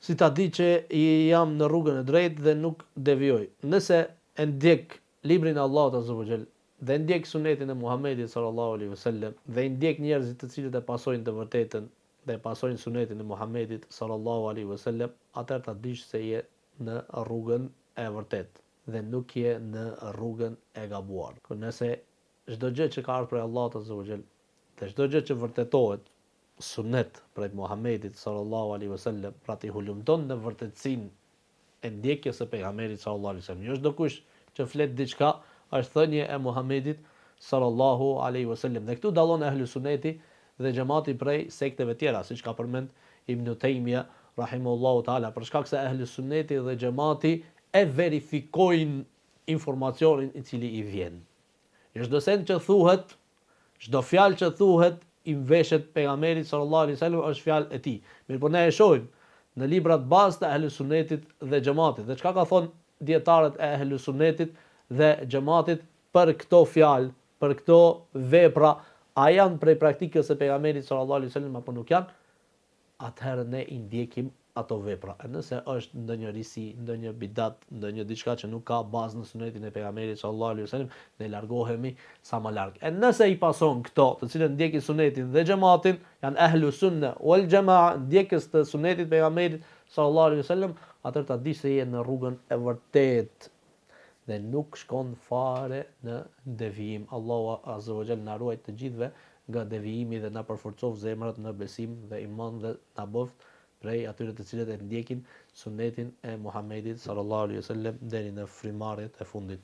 si ta di që jam në rrugën e drejtë dhe nuk devijoj. Nëse e ndjek librin e Allahut azza wa jall dhe ndjek sunetin e Muhamedit sallallahu alaihi wasallam dhe ndjek njerëzit të cilët e pasojnë të vërtetën dhe pasojnë sunetin e Muhamedit sallallahu alaihi wasallam, atëherë ta dish se je në rrugën e vërtetë dhe nuk je në rrugën e gabuar. Kur nëse çdo gjë që ka ardhur prej Allahut azza wa jall dhe çdo gjë që vërtetohet sunet prej Muhamedit sallallahu alaihi wasallam, pra ti hulumton në vërtetësinë e ndjekjes së pejgamberit sallallahu alaihi wasallam. Jo çdo kush që flet diçka është thënie e Muhamedit sallallahu alaihi wasallam. Dhe këtu dallon ehli suneti dhe xhamati prej sekteve tjera, siç ka përmend Ibn Taymija rahimahullahu taala, për shkak se ehli suneti dhe xhamati e verifikojnë informacionin i cili i vjen. Çdo send që thuhet, çdo fjalë që thuhet i veshet pejgamberit sallallahu alaihi wasallam është fjalë e tij. Mirpo ne e shohim në librat bazë të ehli sunnetit dhe xhamatit. Dhe çka ka thonë dietarët e ehli sunnetit dhe xhamatit për këto fjalë, për këto vepra, a janë prej praktikës së pejgamberit sallallahu alaihi wasallam apo nuk janë? Atëherë ne i ndjekim ato vepra. E nëse është ndonjë risi, ndonjë bidat, ndonjë diçka që nuk ka bazë në sunetin e pejgamberit sallallahu alaihi wasallam, ne largohemi sa më larg. E nëse i pason këto, të cilët ndjekin sunetin dhe xhamatin, janë ahlu sunna wal jamaa, ndjekës të sunetit pejgamberit sallallahu alaihi wasallam, atëherë ta di se je në rrugën e vërtetë dhe nuk shkon fare në devijim. Allahu azza wa jalla na ruaj të gjithëve nga devijimi dhe na përforcov zemrat në besim dhe iman dhe na boft prej atyre të cilët e ndjekin sunetin e Muhamedit sallallahu alaihi wasallam deri në frymarrjet e fundit.